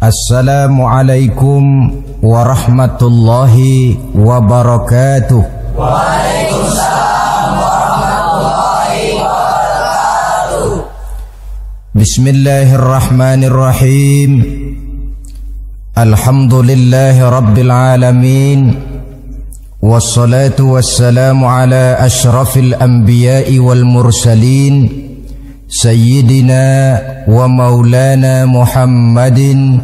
Assalamualaikum warahmatullahi wabarakatuh. Waalaikumsalam warahmatullahi wabarakatuh. Bismillahirrahmanirrahim. Alhamdulillahi rabbil alamin. Wassalatu wassalamu ala ashrafil anbiya'i wal mursalin Sayyidina wa maulana Muhammadin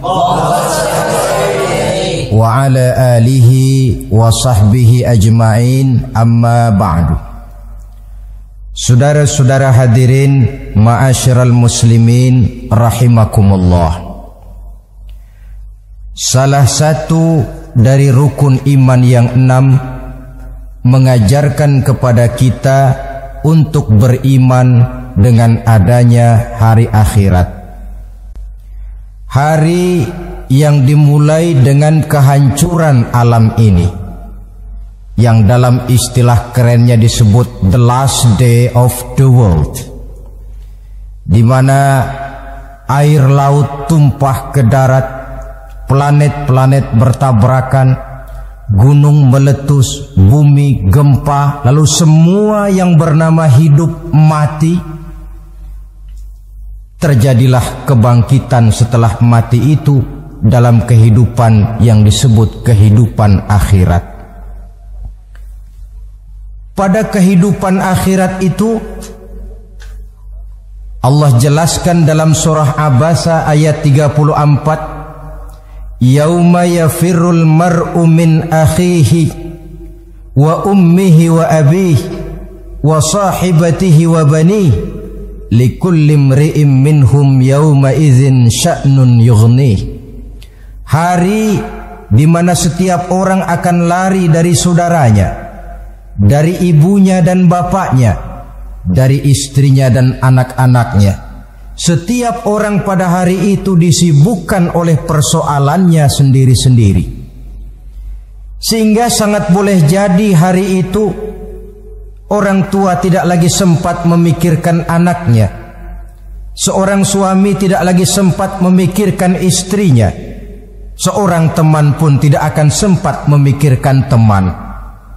wa ala alihi wa sahbihi ajma'in, amma ba'du. Saudara-saudara hadirin ma'asyiral muslimin rahimakumullah. Salah satu dari rukun iman yang 6 mengajarkan kepada kita untuk beriman dengan adanya hari akhirat. Hari yang dimulai dengan kehancuran alam ini, yang dalam istilah kerennya disebut the last day of the world, di mana air laut tumpah ke darat, planet-planet bertabrakan, gunung meletus, bumi gempa, lalu semua yang bernama hidup mati. Terjadilah kebangkitan setelah mati itu dalam kehidupan yang disebut kehidupan akhirat. Pada kehidupan akhirat itu Allah jelaskan dalam surah Abasa ayat 34, Yauma yafirrul mar'u min akhihi wa ummihi wa abihi wa sahibatihi wa banihi likulli imri'in minhum yawma idzin sya'nun yughnih. Hari di mana setiap orang akan lari dari saudaranya, dari ibunya dan bapaknya, dari istrinya dan anak-anaknya. Setiap orang pada hari itu disibukkan oleh persoalannya sendiri-sendiri. Sehingga sangat boleh jadi hari itu orang tua tidak lagi sempat memikirkan anaknya. Seorang suami tidak lagi sempat memikirkan istrinya. Seorang teman pun tidak akan sempat memikirkan teman.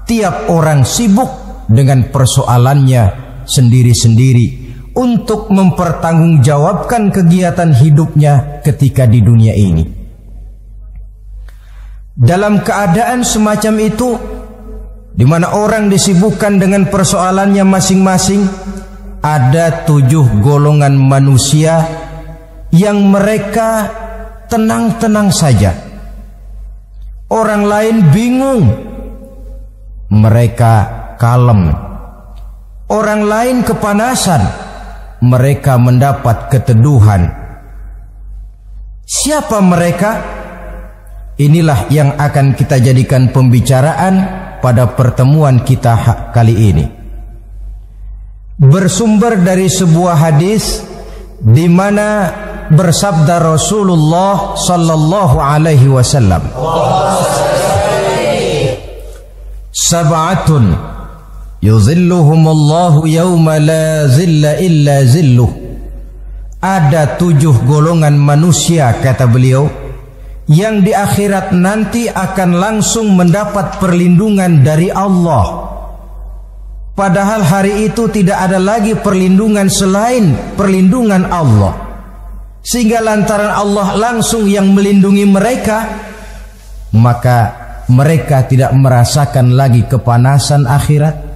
Tiap orang sibuk dengan persoalannya sendiri-sendiri untuk mempertanggungjawabkan kegiatan hidupnya ketika di dunia ini. Dalam keadaan semacam itu, di mana orang disibukkan dengan persoalannya masing-masing, ada 7 golongan manusia yang mereka tenang-tenang saja. Orang lain bingung, mereka kalem. Orang lain kepanasan, mereka mendapat keteduhan. Siapa mereka? Inilah yang akan kita jadikan pembicaraan pada pertemuan kita kali ini. Bersumber dari sebuah hadis di mana bersabda Rasulullah sallallahu alaihi wasallam, Sab'atun yuzilluhumullahu yawma la zilla illa zilluh. Ada 7 golongan manusia, kata beliau, yang di akhirat nanti akan langsung mendapat perlindungan dari Allah. Padahal hari itu tidak ada lagi perlindungan selain perlindungan Allah. Sehingga lantaran Allah langsung yang melindungi mereka, maka mereka tidak merasakan lagi kepanasan akhirat.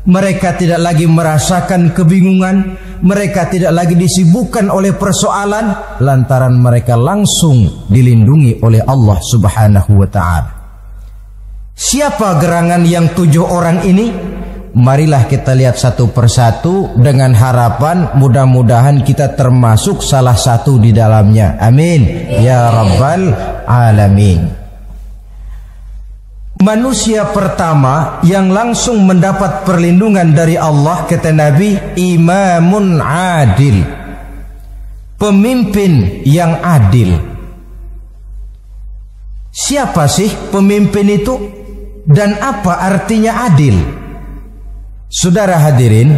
Mereka tidak lagi merasakan kebingungan. Mereka tidak lagi disibukkan oleh persoalan, lantaran mereka langsung dilindungi oleh Allah subhanahu wa ta'ala. Siapa gerangan yang 7 orang ini? Marilah kita lihat satu persatu dengan harapan mudah-mudahan kita termasuk salah satu di dalamnya. Amin ya rabbal alamin. Manusia pertama yang langsung mendapat perlindungan dari Allah, kata Nabi, imamun adil, pemimpin yang adil. Siapa sih pemimpin itu dan apa artinya adil? Saudara hadirin,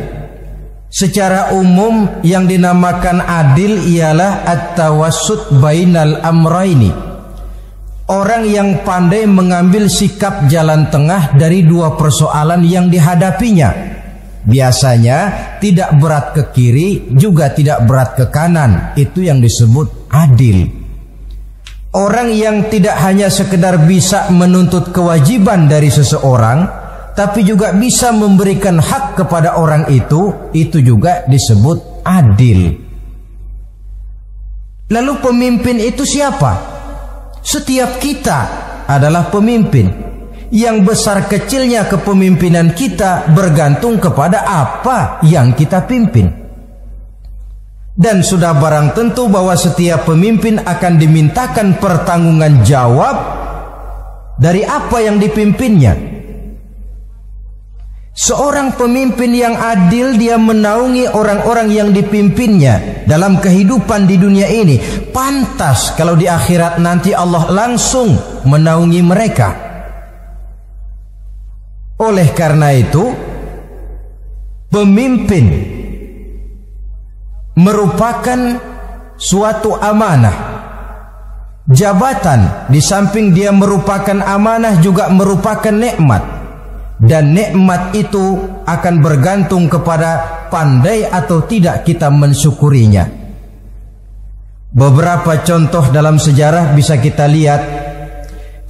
Secara umum yang dinamakan adil ialah at-tawassut bainal amraini. Orang yang pandai mengambil sikap jalan tengah dari dua persoalan yang dihadapinya. Biasanya tidak berat ke kiri, juga tidak berat ke kanan. Itu yang disebut adil. Orang yang tidak hanya sekedar bisa menuntut kewajiban dari seseorang, tapi juga bisa memberikan hak kepada orang itu juga disebut adil. Lalu pemimpin itu siapa? Setiap kita adalah pemimpin. Yang besar kecilnya kepemimpinan kita bergantung kepada apa yang kita pimpin. Dan sudah barang tentu bahwa setiap pemimpin akan dimintakan pertanggungan jawab dari apa yang dipimpinnya. Seorang pemimpin yang adil, dia menaungi orang-orang yang dipimpinnya dalam kehidupan di dunia ini. Pantas kalau di akhirat nanti Allah langsung menaungi mereka. Oleh karena itu, pemimpin merupakan suatu amanah. Jabatan di samping dia merupakan amanah juga merupakan nikmat. Dan nikmat itu akan bergantung kepada pandai atau tidak kita mensyukurinya. Beberapa contoh dalam sejarah bisa kita lihat.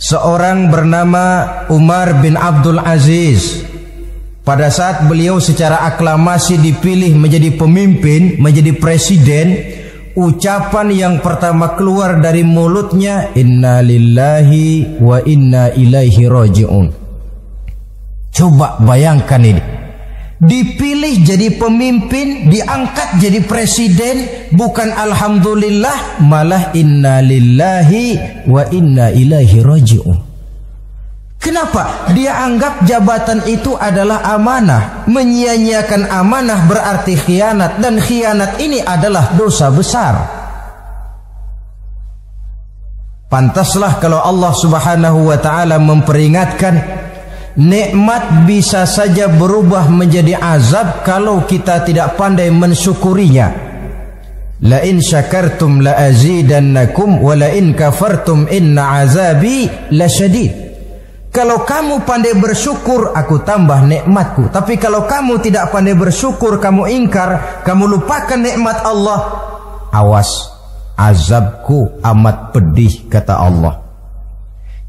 Seorang bernama Umar bin Abdul Aziz. Pada saat beliau secara aklamasi dipilih menjadi pemimpin, menjadi presiden, ucapan yang pertama keluar dari mulutnya, inna lillahi wa inna ilaihi raji'un. Coba bayangkan ini. Dipilih jadi pemimpin, diangkat jadi presiden, bukan alhamdulillah, malah inna lillahi wa inna ilaihi raji'un. Kenapa? Dia anggap jabatan itu adalah amanah. Menyia-nyiakan amanah berarti khianat, dan khianat ini adalah dosa besar. Pantaslah kalau Allah Subhanahu wa taala memperingatkan, nikmat bisa saja berubah menjadi azab kalau kita tidak pandai mensyukurinya. La in syakartum la azidannakum wa la in kafartum inna azabi lasyadid. Kalau kamu pandai bersyukur, aku tambah nikmatku. Tapi kalau kamu tidak pandai bersyukur, kamu ingkar, kamu lupakan nikmat Allah, awas, azabku amat pedih, kata Allah.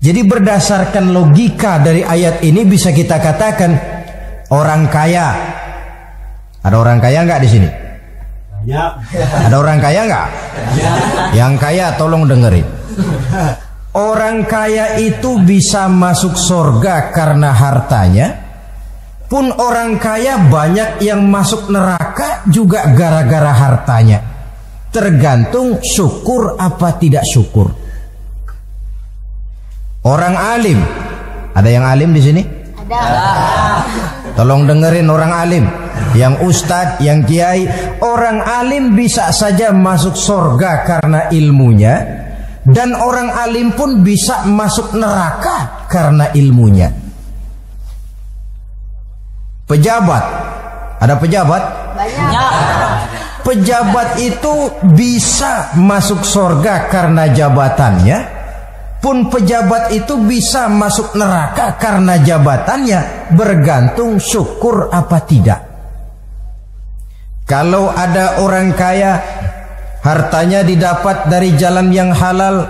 Jadi berdasarkan logika dari ayat ini bisa kita katakan orang kaya. Ada orang kaya nggak di sini? Banyak. Ada orang kaya nggak? Yang kaya tolong dengerin. Orang kaya itu bisa masuk surga karena hartanya. Pun orang kaya banyak yang masuk neraka juga gara-gara hartanya. Tergantung syukur apa tidak syukur. Orang alim, ada yang alim di sini? Ada. Tolong dengerin orang alim, yang ustadz, yang kiai. Orang alim bisa saja masuk surga karena ilmunya, dan orang alim pun bisa masuk neraka karena ilmunya. Pejabat, ada pejabat? Banyak. Pejabat itu bisa masuk surga karena jabatannya. Pun pejabat itu bisa masuk neraka karena jabatannya, bergantung syukur apa tidak. Kalau ada orang kaya, hartanya didapat dari jalan yang halal,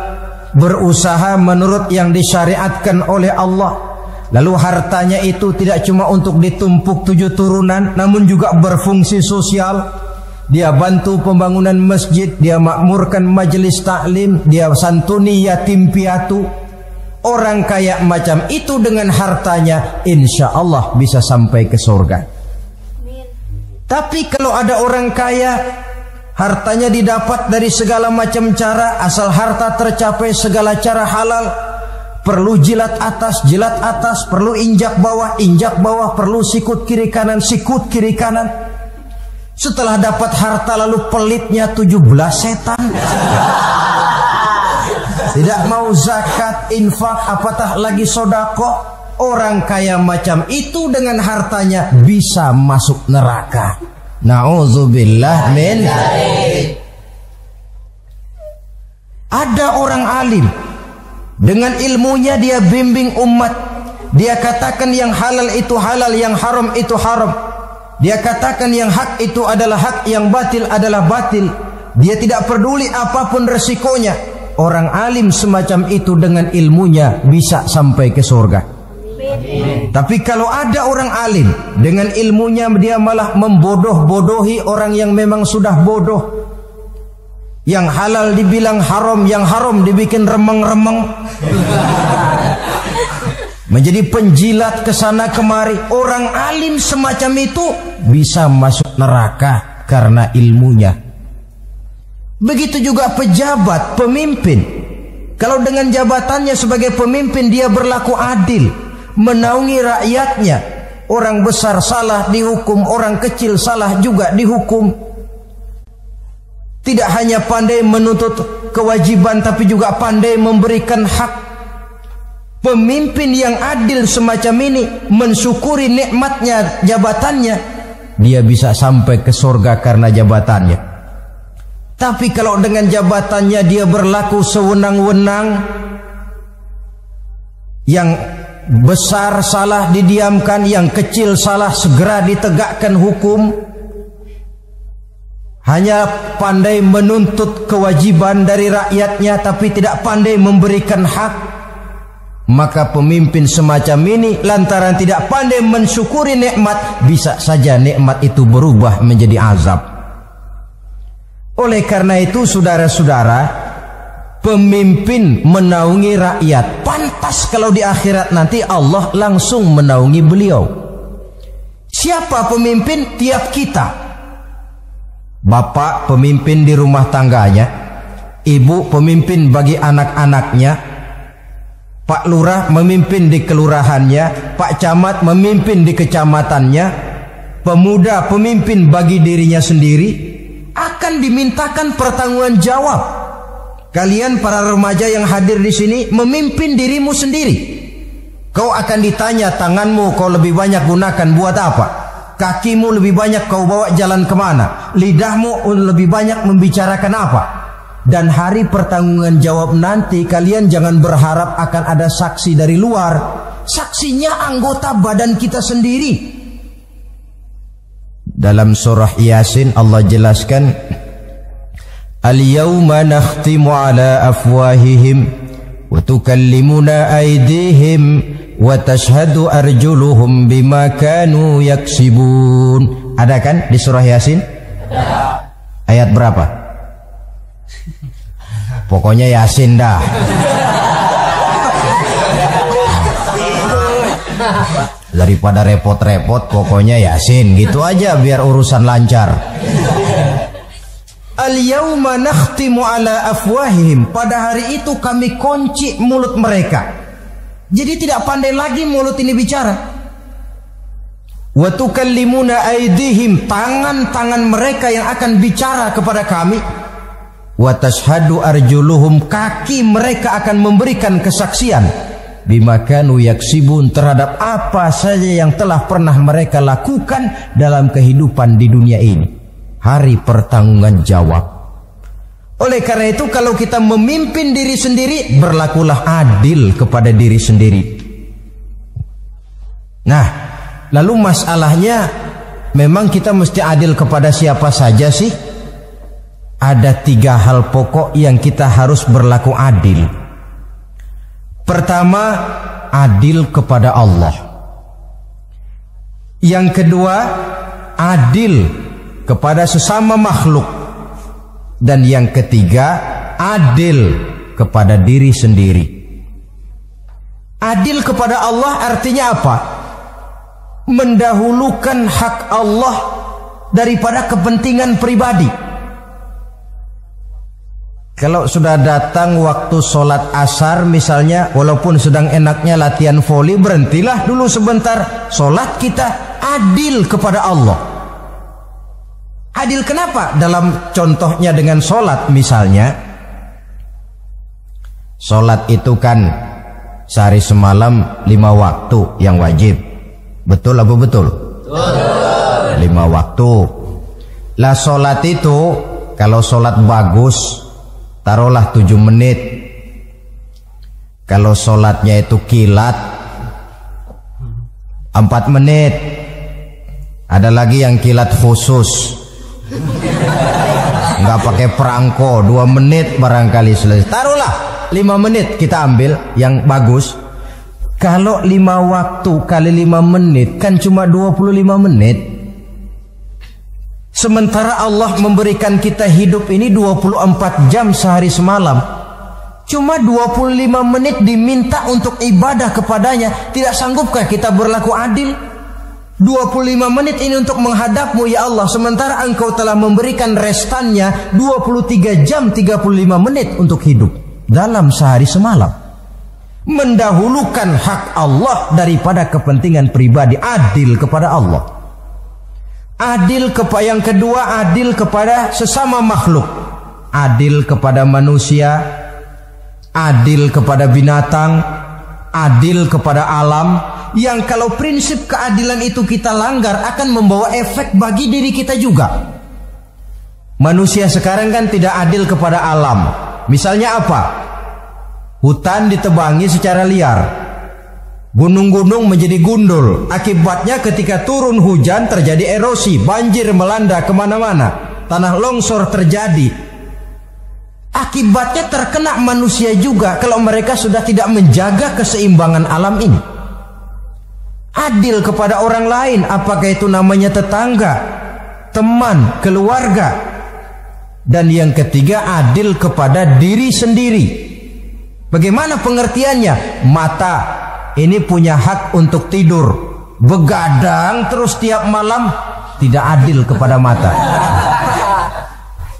berusaha menurut yang disyariatkan oleh Allah, lalu hartanya itu tidak cuma untuk ditumpuk 7 turunan, namun juga berfungsi sosial. Dia bantu pembangunan masjid, dia makmurkan majelis taklim, dia santuni yatim piatu. Orang kaya macam itu dengan hartanya insya Allah bisa sampai ke surga. Tapi kalau ada orang kaya, hartanya didapat dari segala macam cara, asal harta tercapai segala cara halal. Perlu jilat atas, perlu injak bawah, perlu sikut kiri kanan, sikut kiri kanan. Setelah dapat harta lalu pelitnya 17 setan. Tidak mau zakat, infak, apatah lagi sodako. Orang kaya macam itu dengan hartanya bisa masuk neraka. Na'udzubillah min. Ada orang alim, dengan ilmunya dia bimbing umat. Dia katakan yang halal itu halal, yang haram itu haram. Dia katakan yang hak itu adalah hak, yang batil adalah batil. Dia tidak peduli apapun resikonya. Orang alim semacam itu dengan ilmunya bisa sampai ke surga. Tapi kalau ada orang alim dengan ilmunya dia malah membodoh-bodohi orang yang memang sudah bodoh. Yang halal dibilang haram, yang haram dibikin remeng-remeng. Menjadi penjilat kesana kemari. Orang alim semacam itu bisa masuk neraka karena ilmunya. Begitu juga pejabat, pemimpin. Kalau dengan jabatannya sebagai pemimpin dia berlaku adil, menaungi rakyatnya. Orang besar salah dihukum, orang kecil salah juga dihukum. Tidak hanya pandai menuntut kewajiban, tapi juga pandai memberikan hak. Pemimpin yang adil semacam ini mensyukuri nikmatnya jabatannya, dia bisa sampai ke surga karena jabatannya. Tapi kalau dengan jabatannya dia berlaku sewenang-wenang, yang besar salah didiamkan, yang kecil salah segera ditegakkan hukum, hanya pandai menuntut kewajiban dari rakyatnya tapi tidak pandai memberikan hak, maka pemimpin semacam ini lantaran tidak pandai mensyukuri nikmat, bisa saja nikmat itu berubah menjadi azab. Oleh karena itu saudara-saudara, pemimpin menaungi rakyat, pantas kalau di akhirat nanti Allah langsung menaungi beliau. Siapa pemimpin? Tiap kita. Bapak pemimpin di rumah tangganya, ibu pemimpin bagi anak-anaknya, Pak Lurah memimpin di kelurahannya, Pak Camat memimpin di kecamatannya, pemuda pemimpin bagi dirinya sendiri, akan dimintakan pertanggungan jawab. Kalian para remaja yang hadir di sini memimpin dirimu sendiri. Kau akan ditanya, tanganmu kau lebih banyak gunakan buat apa? Kakimu lebih banyak kau bawa jalan kemana? Lidahmu lebih banyak membicarakan apa? Dan hari pertanggungan jawab nanti kalian jangan berharap akan ada saksi dari luar. Saksinya anggota badan kita sendiri. Dalam surah Yasin Allah jelaskan, Al-yawma nakhtimu ala afwahihim wa tukallimuna aydihim wa tashhadu arjuluhum bima kanu yaksibun. Ada kan di surah Yasin? Ada. Ayat berapa? Pokoknya Yasin dah. Daripada repot-repot, pokoknya Yasin gitu aja biar urusan lancar. Al-yawma nakhtimu ala afwahihim. Pada hari itu kami kunci mulut mereka. Jadi tidak pandai lagi mulut ini bicara. Wa tukallimuna aydihim, tangan-tangan mereka yang akan bicara kepada kami. Wa tashhadu arjuluhum, kaki mereka akan memberikan kesaksian bima kanu yaksibun, terhadap apa saja yang telah pernah mereka lakukan dalam kehidupan di dunia ini. Hari pertanggungan jawab. Oleh karena itu kalau kita memimpin diri sendiri, berlakulah adil kepada diri sendiri. Nah, lalu masalahnya memang kita mesti adil kepada siapa saja sih? Ada 3 hal pokok yang kita harus berlaku adil. Pertama, adil kepada Allah. Yang kedua, adil kepada sesama makhluk. Dan yang ketiga, adil kepada diri sendiri. Adil kepada Allah artinya apa? Mendahulukan hak Allah daripada kepentingan pribadi. Kalau sudah datang waktu sholat asar misalnya, walaupun sedang enaknya latihan voli, berhentilah dulu sebentar. Sholat kita adil kepada Allah. Adil kenapa? Dalam contohnya dengan sholat misalnya, sholat itu kan sehari semalam 5 waktu yang wajib. Betul apa betul? Betul. 5 waktu. Lah sholat itu kalau sholat bagus taruhlah 7 menit. Kalau sholatnya itu kilat 4 menit. Ada lagi yang kilat khusus, nggak pakai perangko, 2 menit barangkali selesai. Taruhlah 5 menit kita ambil yang bagus. Kalau 5 waktu kali 5 menit kan cuma 25 menit. Sementara Allah memberikan kita hidup ini 24 jam sehari semalam. Cuma 25 menit diminta untuk ibadah kepadanya. Tidak sanggupkah kita berlaku adil? 25 menit ini untuk menghadapmu ya Allah, sementara engkau telah memberikan restannya 23 jam 35 menit untuk hidup dalam sehari semalam. Mendahulukan hak Allah daripada kepentingan pribadi. Adil kepada Allah. Adil kepada yang kedua, adil kepada sesama makhluk. Adil kepada manusia, adil kepada binatang, adil kepada alam. Yang kalau prinsip keadilan itu kita langgar akan membawa efek bagi diri kita juga. Manusia sekarang kan tidak adil kepada alam. Misalnya apa? Hutan ditebangi secara liar, gunung-gunung menjadi gundul. Akibatnya ketika turun hujan terjadi erosi, banjir melanda kemana-mana, tanah longsor terjadi. Akibatnya terkena manusia juga kalau mereka sudah tidak menjaga keseimbangan alam ini. Adil kepada orang lain, apakah itu namanya tetangga, teman, keluarga. Dan yang ketiga, adil kepada diri sendiri. Bagaimana pengertiannya? Mata ini punya hak untuk tidur, begadang terus tiap malam, tidak adil kepada mata.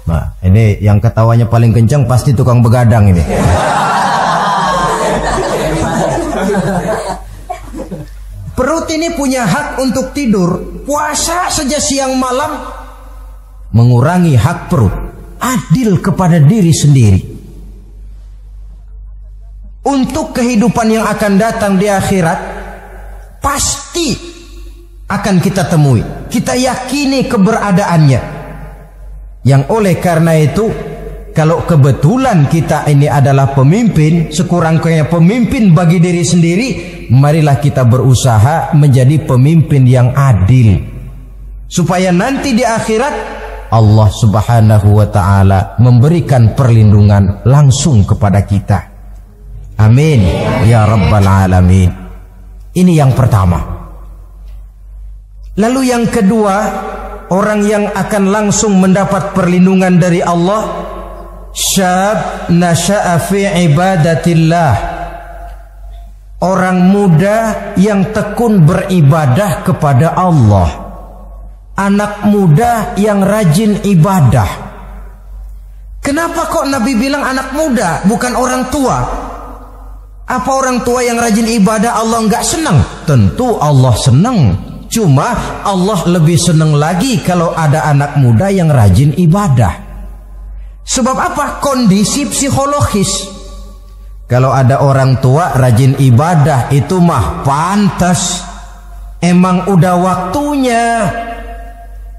Nah, ini yang ketawanya paling kencang pasti tukang begadang ini. Perut ini punya hak untuk tidur, puasa saja siang malam, mengurangi hak perut. Adil kepada diri sendiri. Untuk kehidupan yang akan datang di akhirat, pasti akan kita temui, kita yakini keberadaannya. Yang oleh karena itu, kalau kebetulan kita ini adalah pemimpin, sekurang-kurangnya pemimpin bagi diri sendiri, marilah kita berusaha menjadi pemimpin yang adil, supaya nanti di akhirat Allah Subhanahu wa ta'ala memberikan perlindungan langsung kepada kita. Amin ya rabbal alamin. Ini yang pertama. Lalu yang kedua, orang yang akan langsung mendapat perlindungan dari Allah, syab nasha'a fi ibadatillah. Orang muda yang tekun beribadah kepada Allah. Anak muda yang rajin ibadah. Kenapa kok Nabi bilang anak muda, bukan orang tua? Apa orang tua yang rajin ibadah Allah enggak senang? Tentu Allah senang. Cuma Allah lebih senang lagi kalau ada anak muda yang rajin ibadah. Sebab apa? Kondisi psikologis. Kalau ada orang tua rajin ibadah itu mah pantas. Emang udah waktunya.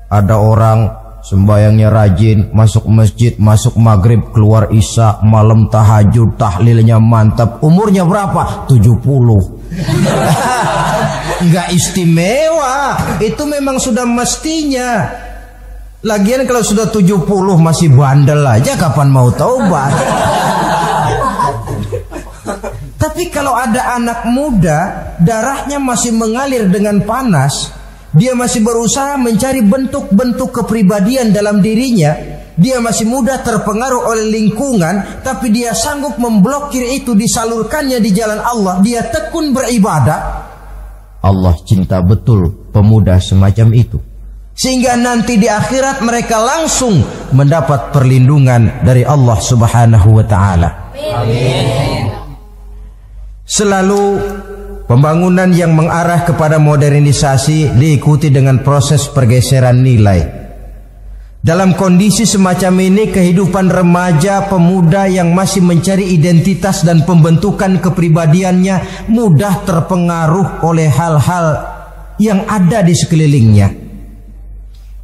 Ada orang sembayangnya rajin, masuk masjid, masuk maghrib, keluar isya, malam tahajud, tahlilnya mantap. Umurnya berapa? 70. Enggak istimewa. Itu memang sudah mestinya. Lagian kalau sudah 70 masih bandel aja, kapan mau taubat? Tapi kalau ada anak muda, darahnya masih mengalir dengan panas, dia masih berusaha mencari bentuk-bentuk kepribadian dalam dirinya, dia masih mudah terpengaruh oleh lingkungan, tapi dia sanggup memblokir itu, disalurkannya di jalan Allah, dia tekun beribadah. Allah cinta betul pemuda semacam itu. Sehingga nanti di akhirat mereka langsung mendapat perlindungan dari Allah Subhanahu wa ta'ala. Amin. Selalu pembangunan yang mengarah kepada modernisasi diikuti dengan proses pergeseran nilai. Dalam kondisi semacam ini, kehidupan remaja pemuda yang masih mencari identitas dan pembentukan kepribadiannya mudah terpengaruh oleh hal-hal yang ada di sekelilingnya.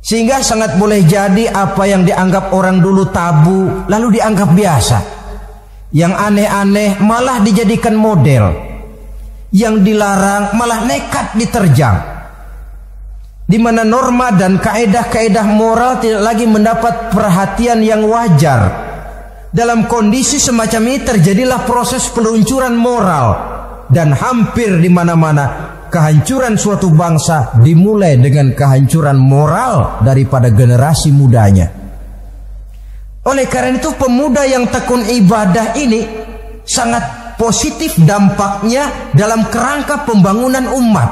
Sehingga sangat boleh jadi apa yang dianggap orang dulu tabu lalu dianggap biasa. Yang aneh-aneh malah dijadikan model. Yang dilarang malah nekat diterjang. Di mana norma dan kaedah-kaedah moral tidak lagi mendapat perhatian yang wajar. Dalam kondisi semacam ini terjadilah proses peluncuran moral, dan hampir di mana-mana kehancuran suatu bangsa dimulai dengan kehancuran moral daripada generasi mudanya. Oleh karena itu pemuda yang tekun ibadah ini sangat positif dampaknya dalam kerangka pembangunan umat.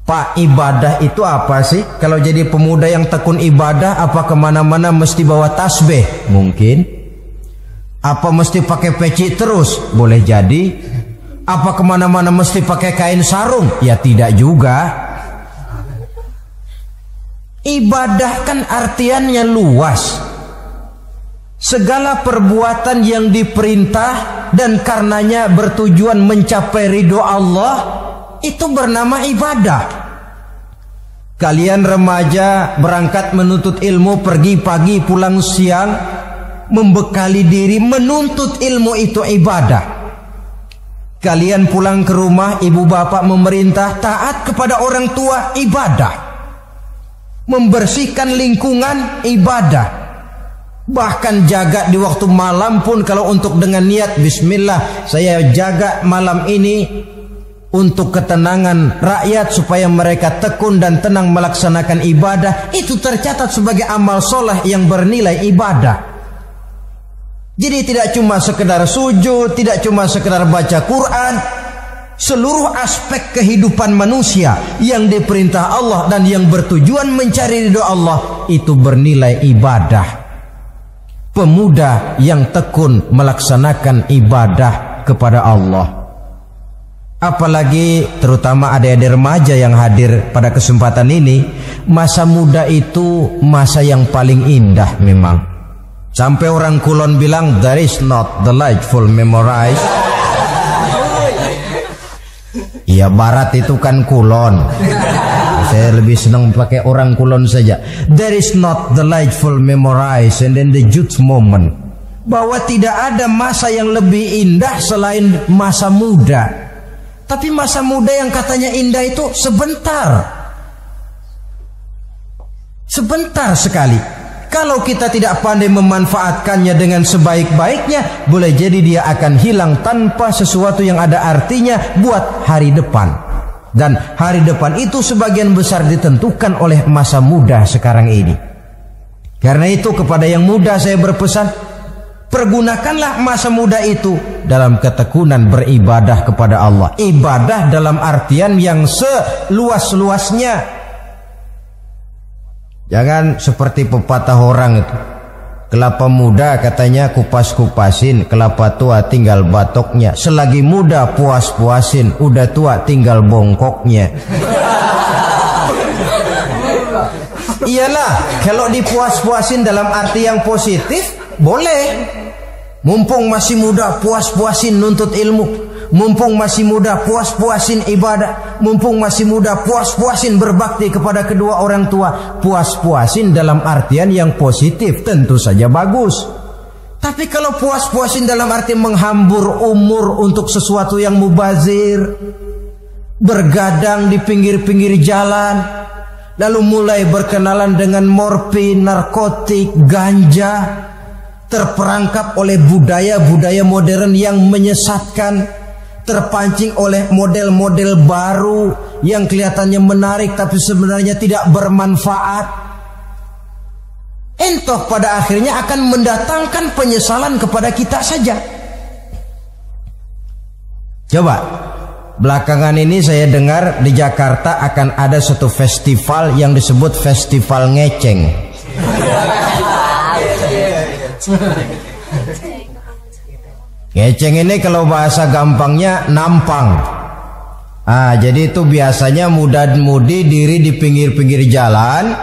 Pak, ibadah itu apa sih? Kalau jadi pemuda yang tekun ibadah, apa kemana-mana mesti bawa tasbih? Mungkin. Apa mesti pakai peci terus? Boleh jadi. Apa kemana-mana mesti pakai kain sarung? Ya tidak juga. Ibadah kan artiannya luas. Segala perbuatan yang diperintah dan karenanya bertujuan mencapai ridho Allah, itu bernama ibadah. Kalian remaja berangkat menuntut ilmu, pergi pagi pulang siang, membekali diri menuntut ilmu, itu ibadah. Kalian pulang ke rumah, ibu bapak memerintah taat kepada orang tua, ibadah. Membersihkan lingkungan, ibadah. Bahkan jaga di waktu malam pun kalau untuk dengan niat bismillah, saya jaga malam ini untuk ketenangan rakyat supaya mereka tekun dan tenang melaksanakan ibadah, itu tercatat sebagai amal soleh yang bernilai ibadah. Jadi tidak cuma sekedar sujud, tidak cuma sekedar baca Quran, seluruh aspek kehidupan manusia yang diperintah Allah dan yang bertujuan mencari ridho Allah itu bernilai ibadah. Pemuda yang tekun melaksanakan ibadah kepada Allah, apalagi terutama adik-adik remaja yang hadir pada kesempatan ini, masa muda itu masa yang paling indah memang. Sampai orang Kulon bilang, there is not delightful memorize. Iya, barat itu kan Kulon. Saya lebih senang pakai orang Kulon saja. There is not delightful memorize and then the youth moment. Bahwa tidak ada masa yang lebih indah selain masa muda. Tapi masa muda yang katanya indah itu sebentar. Sebentar sekali. Kalau kita tidak pandai memanfaatkannya dengan sebaik-baiknya, boleh jadi dia akan hilang tanpa sesuatu yang ada artinya buat hari depan. Dan hari depan itu sebagian besar ditentukan oleh masa muda sekarang ini. Karena itu kepada yang muda saya berpesan, pergunakanlah masa muda itu dalam ketekunan beribadah kepada Allah. Ibadah dalam artian yang seluas-luasnya. Jangan seperti pepatah orang itu, kelapa muda katanya kupas-kupasin, kelapa tua tinggal batoknya. Selagi muda puas-puasin, udah tua tinggal bongkoknya. Iyalah, kalau dipuas-puasin dalam arti yang positif, boleh. Mumpung masih muda, puas-puasin nuntut ilmu. Mumpung masih muda, puas-puasin ibadah. Mumpung masih muda, puas-puasin berbakti kepada kedua orang tua. Puas-puasin dalam artian yang positif tentu saja bagus. Tapi kalau puas-puasin dalam arti menghambur umur untuk sesuatu yang mubazir, bergadang di pinggir-pinggir jalan, lalu mulai berkenalan dengan morfin, narkotik, ganja, terperangkap oleh budaya-budaya modern yang menyesatkan, terpancing oleh model-model baru yang kelihatannya menarik tapi sebenarnya tidak bermanfaat, entah pada akhirnya akan mendatangkan penyesalan kepada kita saja. Coba, belakangan ini saya dengar di Jakarta akan ada satu festival yang disebut Festival Ngeceng. Ngeceng ini kalau bahasa gampangnya nampang. Jadi itu biasanya muda-mudi diri di pinggir-pinggir jalan,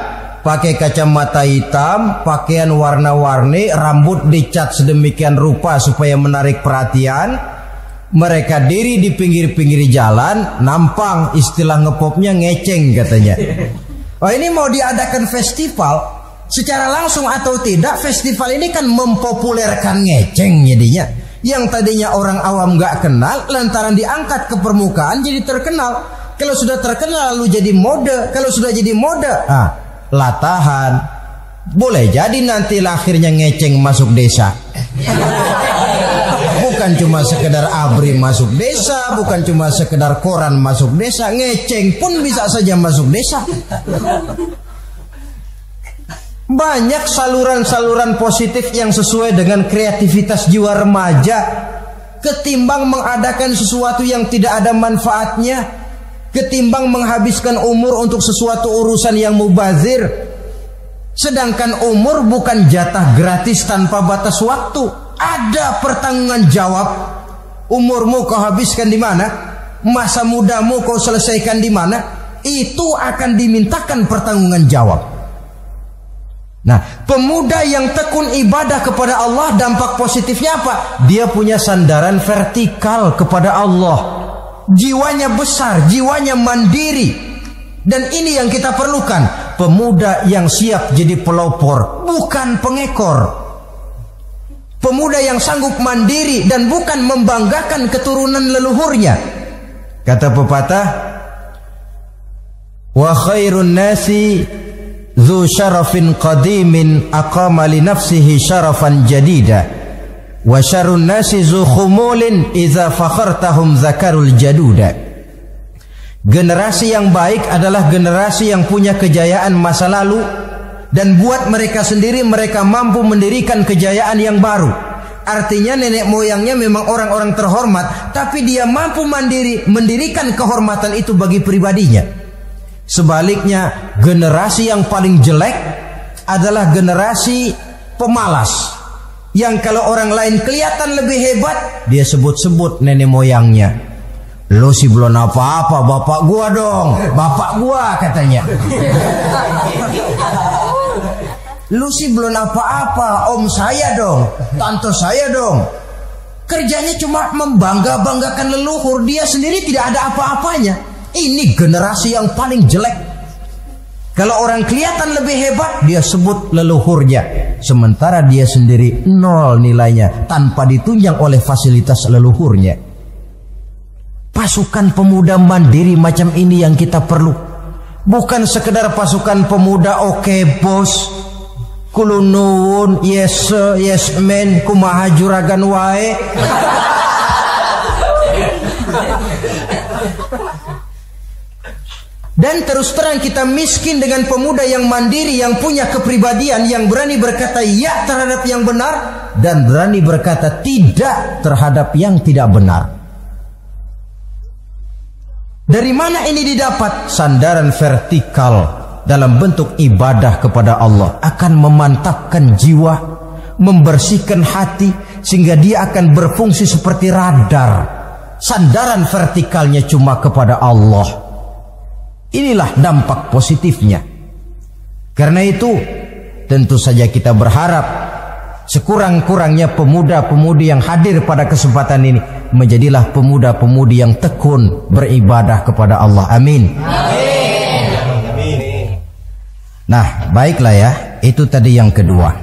pakai kacamata hitam, pakaian warna-warni, rambut dicat sedemikian rupa supaya menarik perhatian. Mereka diri di pinggir-pinggir jalan, nampang, istilah ngepopnya ngeceng katanya. Oh, ini mau diadakan festival, secara langsung atau tidak, festival ini kan mempopulerkan ngeceng jadinya. Yang tadinya orang awam nggak kenal, lantaran diangkat ke permukaan jadi terkenal. Kalau sudah terkenal lalu jadi mode. Kalau sudah jadi mode, latahan. Boleh jadi nanti akhirnya ngeceng masuk desa. Bukan cuma sekedar abri masuk desa, bukan cuma sekedar koran masuk desa, ngeceng pun bisa saja masuk desa. Banyak saluran-saluran positif yang sesuai dengan kreativitas jiwa remaja, ketimbang mengadakan sesuatu yang tidak ada manfaatnya, ketimbang menghabiskan umur untuk sesuatu urusan yang mubazir. Sedangkan umur bukan jatah gratis tanpa batas waktu, ada pertanggungan jawab. Umurmu kau habiskan di mana? Masa mudamu kau selesaikan di mana? Itu akan dimintakan pertanggungan jawab. Nah, pemuda yang tekun ibadah kepada Allah, dampak positifnya apa? Dia punya sandaran vertikal kepada Allah. Jiwanya besar, jiwanya mandiri. Dan ini yang kita perlukan. Pemuda yang siap jadi pelopor, bukan pengekor. Pemuda yang sanggup mandiri dan bukan membanggakan keturunan leluhurnya. Kata pepatah, wa khairun nasi dzu syarafin qadimin aqama li nafsihi syarafan jadida wa syarrun nasi dzu khumulin idza fakhartahum zakarul jaduda. Generasi yang baik adalah generasi yang punya kejayaan masa lalu, dan buat mereka sendiri mereka mampu mendirikan kejayaan yang baru. Artinya nenek moyangnya memang orang-orang terhormat, tapi dia mampu mandiri mendirikan kehormatan itu bagi pribadinya. Sebaliknya, generasi yang paling jelek adalah generasi pemalas, yang kalau orang lain kelihatan lebih hebat, dia sebut-sebut nenek moyangnya. Lo sih belum apa-apa, bapak gua dong, bapak gua katanya. Lu sih belum apa-apa, om saya dong, tante saya dong. Kerjanya cuma membangga-banggakan leluhur, dia sendiri tidak ada apa-apanya. Ini generasi yang paling jelek. Kalau orang kelihatan lebih hebat, dia sebut leluhurnya, sementara dia sendiri nol nilainya, tanpa ditunjang oleh fasilitas leluhurnya. Pasukan pemuda mandiri macam ini yang kita perlu. Bukan sekedar pasukan pemuda oke bos, kulunun, yes sir, yes man, kumaha juragan wae. Dan terus terang kita miskin dengan pemuda yang mandiri, yang punya kepribadian, yang berani berkata ya terhadap yang benar dan berani berkata tidak terhadap yang tidak benar. Dari mana ini didapat? Sandaran vertikal dalam bentuk ibadah kepada Allah akan memantapkan jiwa, membersihkan hati, sehingga dia akan berfungsi seperti radar. Sandaran vertikalnya cuma kepada Allah. Inilah dampak positifnya. Karena itu tentu saja kita berharap sekurang-kurangnya pemuda-pemudi yang hadir pada kesempatan ini menjadilah pemuda-pemudi yang tekun beribadah kepada Allah. Amin. Amin. Nah, baiklah ya, itu tadi yang kedua.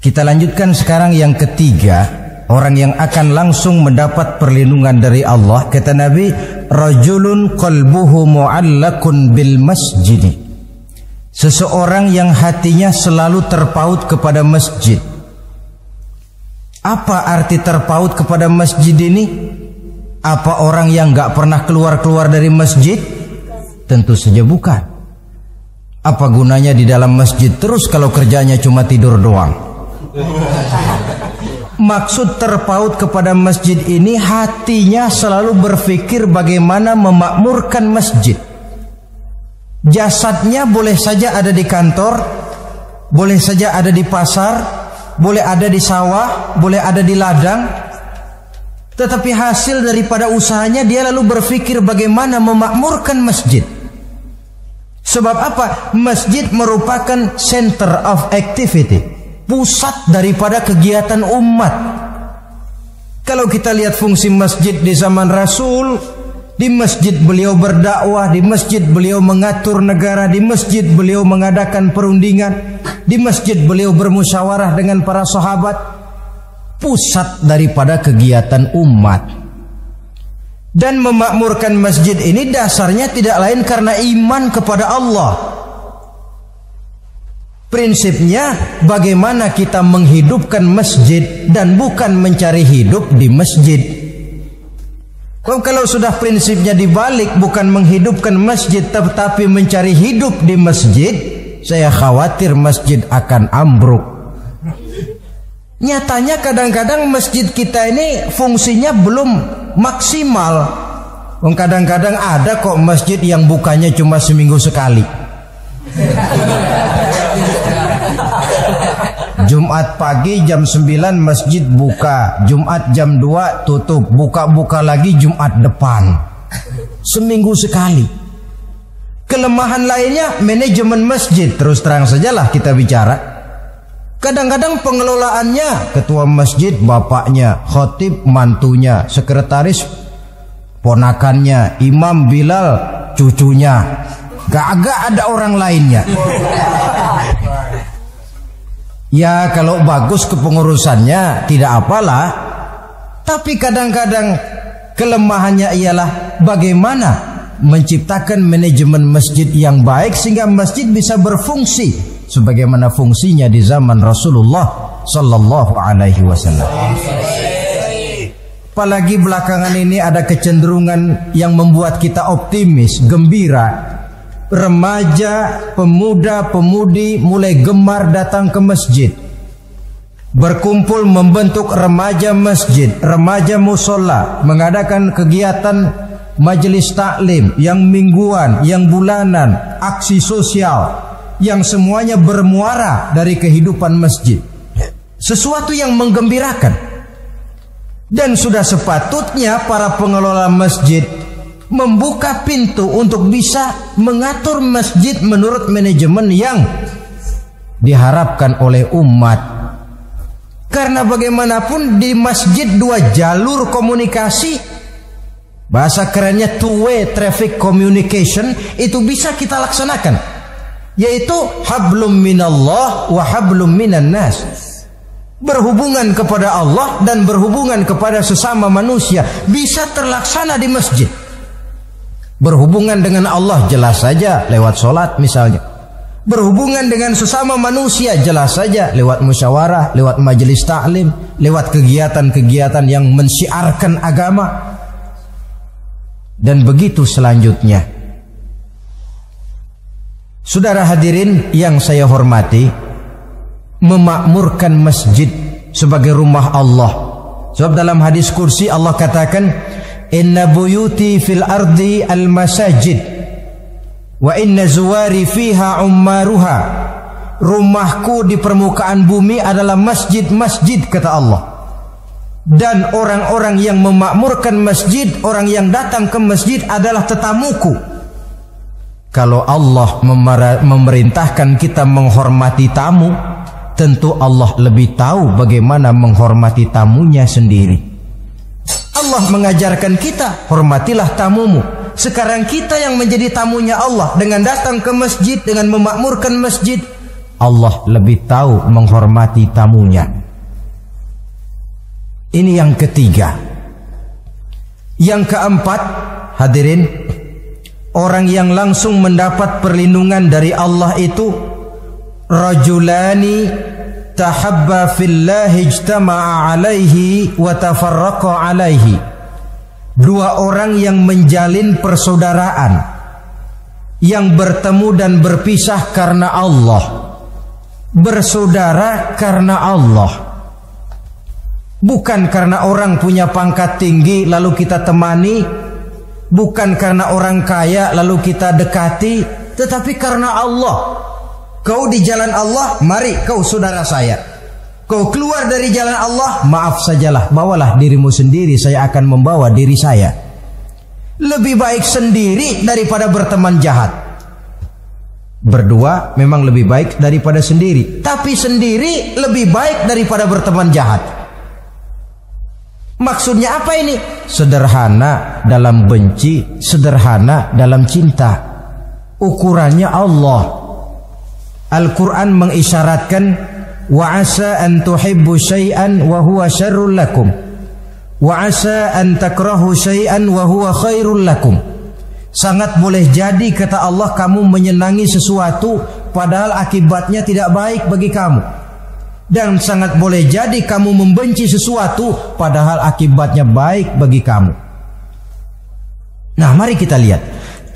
Kita lanjutkan sekarang yang ketiga, orang yang akan langsung mendapat perlindungan dari Allah. Kata Nabi, rajulun qalbuhu mu'allakun bil masjid. Seseorang yang hatinya selalu terpaut kepada masjid. Apa arti terpaut kepada masjid ini? Apa orang yang gak pernah keluar-keluar dari masjid? Tentu saja bukan. Apa gunanya di dalam masjid terus kalau kerjanya cuma tidur doang? Maksud terpaut kepada masjid ini, hatinya selalu berpikir bagaimana memakmurkan masjid. Jasadnya boleh saja ada di kantor, boleh saja ada di pasar, boleh ada di sawah, boleh ada di ladang, tetapi hasil daripada usahanya dia lalu berpikir bagaimana memakmurkan masjid. Sebab apa? Masjid merupakan center of activity, pusat daripada kegiatan umat. Kalau kita lihat fungsi masjid di zaman Rasul, Di masjid beliau berdakwah, di masjid beliau mengatur negara, di masjid beliau mengadakan perundingan, di masjid beliau bermusyawarah dengan para sahabat. Pusat daripada kegiatan umat. Dan memakmurkan masjid ini dasarnya tidak lain karena iman kepada Allah. Prinsipnya bagaimana kita menghidupkan masjid dan bukan mencari hidup di masjid. Kalau sudah prinsipnya dibalik, bukan menghidupkan masjid tetapi mencari hidup di masjid, saya khawatir masjid akan ambruk. Nyatanya kadang-kadang masjid kita ini fungsinya belum maksimal. Kadang-kadang ada kok masjid yang bukanya cuma seminggu sekali. Jumat pagi jam 9 masjid buka, Jumat jam 2 tutup, buka-buka lagi Jumat depan. Seminggu sekali. Kelemahan lainnya manajemen masjid, terus terang sajalah kita bicara. Kadang-kadang pengelolaannya ketua masjid bapaknya, khatib mantunya, sekretaris ponakannya, imam Bilal cucunya. Gak ada orang lainnya. Ya kalau bagus kepengurusannya tidak apalah. Tapi kadang-kadang kelemahannya ialah bagaimana menciptakan manajemen masjid yang baik sehingga masjid bisa berfungsi sebagaimana fungsinya di zaman Rasulullah sallallahu alaihi wasallam. Apalagi belakangan ini ada kecenderungan yang membuat kita optimis, gembira. Remaja, pemuda, pemudi mulai gemar datang ke masjid, berkumpul membentuk remaja masjid, remaja musola, mengadakan kegiatan majelis taklim yang mingguan, yang bulanan, aksi sosial, yang semuanya bermuara dari kehidupan masjid. Sesuatu yang menggembirakan. Dan sudah sepatutnya para pengelola masjid membuka pintu untuk bisa mengatur masjid menurut manajemen yang diharapkan oleh umat. Karena bagaimanapun di masjid 2 jalur komunikasi, bahasa kerennya two-way traffic communication, itu bisa kita laksanakan, yaitu hablum minallah wa hablum minan nas. Berhubungan kepada Allah dan berhubungan kepada sesama manusia bisa terlaksana di masjid. Berhubungan dengan Allah jelas saja lewat sholat misalnya. Berhubungan dengan sesama manusia jelas saja lewat musyawarah, lewat majelis taklim, lewat kegiatan-kegiatan yang mensyiarkan agama. Dan begitu selanjutnya. Saudara hadirin yang saya hormati, memakmurkan masjid sebagai rumah Allah. Sebab dalam hadis kursi Allah katakan, inna buyuti fil ardi al masajid wa inna zuwari fiha ummaruha. Rumahku di permukaan bumi adalah masjid-masjid, kata Allah. Dan orang-orang yang memakmurkan masjid, orang yang datang ke masjid adalah tetamuku. Kalau Allah memerintahkan kita menghormati tamu, tentu Allah lebih tahu bagaimana menghormati tamunya sendiri. Allah mengajarkan kita, hormatilah tamumu. Sekarang kita yang menjadi tamunya Allah dengan datang ke masjid, dengan memakmurkan masjid, Allah lebih tahu menghormati tamunya. Ini yang ketiga. Yang keempat, hadirin, orang yang langsung mendapat perlindungan dari Allah itu rajulani tahabba fillahi ijtama'a alaihi wa tafarraqa alaihi. 2 orang yang menjalin persaudaraan, yang bertemu dan berpisah karena Allah, bersaudara karena Allah. Bukan karena orang punya pangkat tinggi lalu kita temani, bukan karena orang kaya lalu kita dekati, tetapi karena Allah. Kau di jalan Allah, mari kau saudara saya. Kau keluar dari jalan Allah, maaf sajalah, bawalah dirimu sendiri, saya akan membawa diri saya. Lebih baik sendiri daripada berteman jahat. Berdua memang lebih baik daripada sendiri, tapi sendiri lebih baik daripada berteman jahat. Maksudnya apa ini? Sederhana dalam benci, sederhana dalam cinta. Ukurannya Allah. Al-Quran mengisyaratkan, wa asa an tuhibbu syai'an wa huwa syarrul lakum, wa asa an takrahu syai'an wa huwa khairul lakum. Sangat boleh jadi, kata Allah, kamu menyenangi sesuatu padahal akibatnya tidak baik bagi kamu. Dan sangat boleh jadi kamu membenci sesuatu padahal akibatnya baik bagi kamu. Nah, mari kita lihat.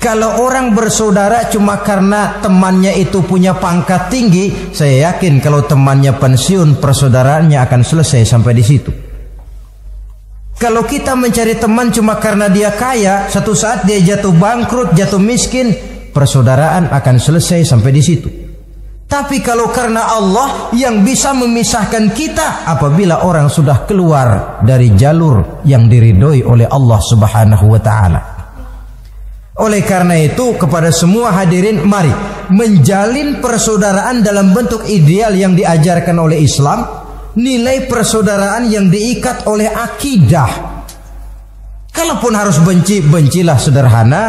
Kalau orang bersaudara cuma karena temannya itu punya pangkat tinggi, saya yakin kalau temannya pensiun, persaudaraannya akan selesai sampai di situ. Kalau kita mencari teman cuma karena dia kaya, satu saat dia jatuh bangkrut, jatuh miskin, persaudaraan akan selesai sampai di situ. Tapi kalau karena Allah yang bisa memisahkan kita apabila orang sudah keluar dari jalur yang diridhoi oleh Allah Subhanahu wa taala. Oleh karena itu, kepada semua hadirin, mari menjalin persaudaraan dalam bentuk ideal yang diajarkan oleh Islam. Nilai persaudaraan yang diikat oleh akidah. Kalaupun harus benci, bencilah sederhana,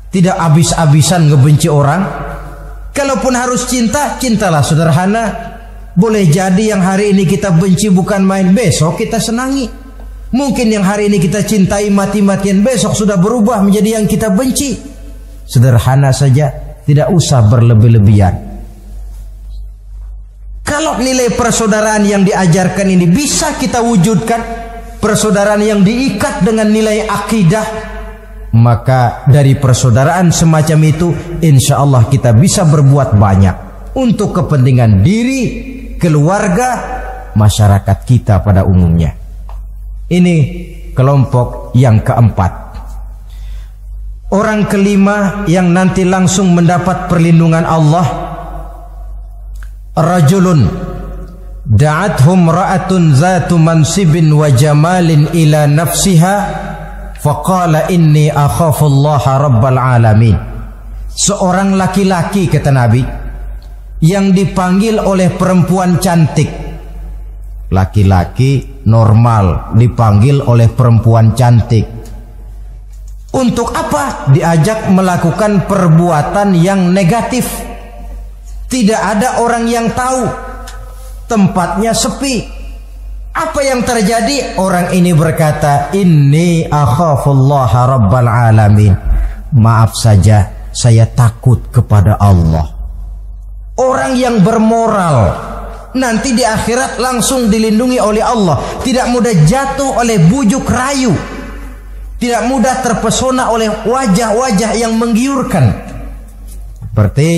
tidak habis-habisan ngebenci orang. Kalaupun harus cinta, cintalah sederhana. Boleh jadi yang hari ini kita benci bukan main, besok kita senangi. Mungkin yang hari ini kita cintai mati-matian, besok sudah berubah menjadi yang kita benci. Sederhana saja, tidak usah berlebih-lebihan. Kalau nilai persaudaraan yang diajarkan ini bisa kita wujudkan, persaudaraan yang diikat dengan nilai akidah, maka dari persaudaraan semacam itu insya Allah kita bisa berbuat banyak untuk kepentingan diri, keluarga, masyarakat kita pada umumnya. Ini kelompok yang keempat. Orang kelima yang nanti langsung mendapat perlindungan Allah, rajulun da'athum ra'atun zatu mansibin wa jamalin ila nafsiha faqala inni akhafullaha rabbal alamin. Seorang laki-laki, kata Nabi, yang dipanggil oleh perempuan cantik. Laki-laki normal dipanggil oleh perempuan cantik. Untuk apa? Diajak melakukan perbuatan yang negatif. Tidak ada orang yang tahu, tempatnya sepi. Apa yang terjadi? Orang ini berkata, inni akhafullaha rabbal alamin. Maaf saja, saya takut kepada Allah. Orang yang bermoral nanti di akhirat langsung dilindungi oleh Allah. Tidak mudah jatuh oleh bujuk rayu, tidak mudah terpesona oleh wajah-wajah yang menggiurkan. Seperti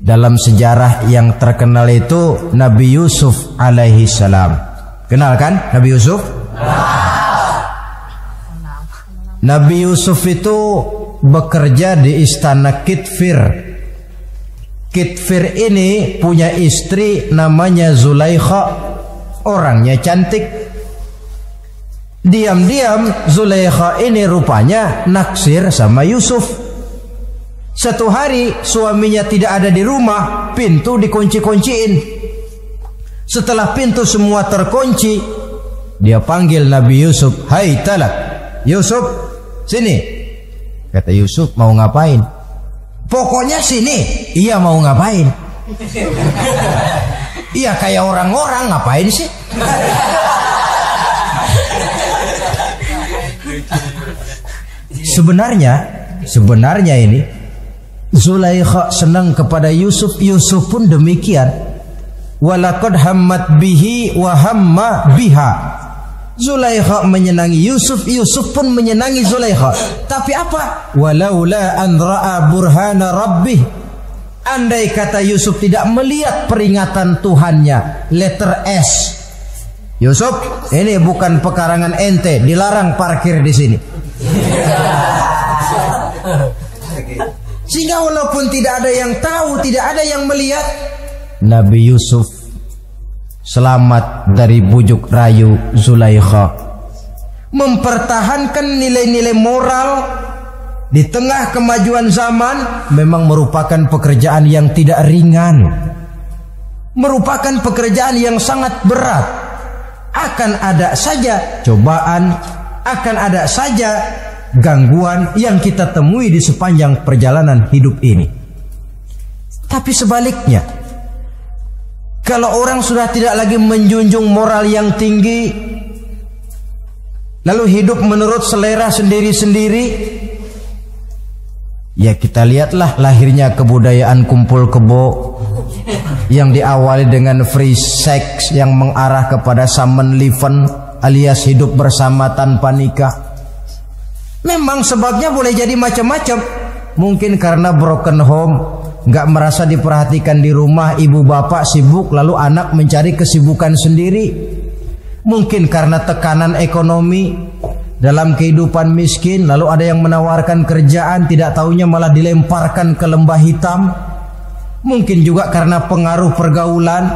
dalam sejarah yang terkenal itu Nabi Yusuf alaihi salam. Kenal kan Nabi Yusuf? Nabi Yusuf itu bekerja di istana Kitfir. Kitfir ini punya istri namanya Zulaikha. Orangnya cantik. Diam-diam Zulaikha ini rupanya naksir sama Yusuf. Satu hari suaminya tidak ada di rumah, pintu dikunci-kunciin. Setelah pintu semua terkunci, dia panggil Nabi Yusuf, "Hai Talak, Yusuf, sini." Kata Yusuf, "Mau ngapain?" "Pokoknya sini." "Iya, mau ngapain?" "Iya, kayak orang-orang, ngapain sih?" Sebenarnya ini Zulaikha senang kepada Yusuf, Yusuf pun demikian. Walaqad hammat bihi wa hamma biha. Zulaikha menyenangi Yusuf, Yusuf pun menyenangi Zulaikha. Tapi apa? Walaula an ra'a burhana rabbih. Andai kata Yusuf tidak melihat peringatan Tuhannya, letter S. Yusuf, ini bukan pekarangan ente, dilarang parkir di sini. Sehingga walaupun tidak ada yang tahu, tidak ada yang melihat, Nabi Yusuf selamat dari bujuk rayu Zulaikha. Mempertahankan nilai-nilai moral di tengah kemajuan zaman memang merupakan pekerjaan yang tidak ringan. Merupakan pekerjaan yang sangat berat. akan ada saja cobaan, akan ada saja gangguan yang kita temui di sepanjang perjalanan hidup ini. Tapi sebaliknya, kalau orang sudah tidak lagi menjunjung moral yang tinggi, lalu hidup menurut selera sendiri-sendiri, ya kita lihatlah lahirnya kebudayaan kumpul kebo yang diawali dengan free sex yang mengarah kepada summon living alias hidup bersama tanpa nikah. Memang sebabnya boleh jadi macam-macam. Mungkin karena broken home, nggak merasa diperhatikan di rumah, ibu bapak sibuk lalu anak mencari kesibukan sendiri. Mungkin karena tekanan ekonomi dalam kehidupan miskin, lalu ada yang menawarkan kerjaan, tidak taunya malah dilemparkan ke lembah hitam. Mungkin juga karena pengaruh pergaulan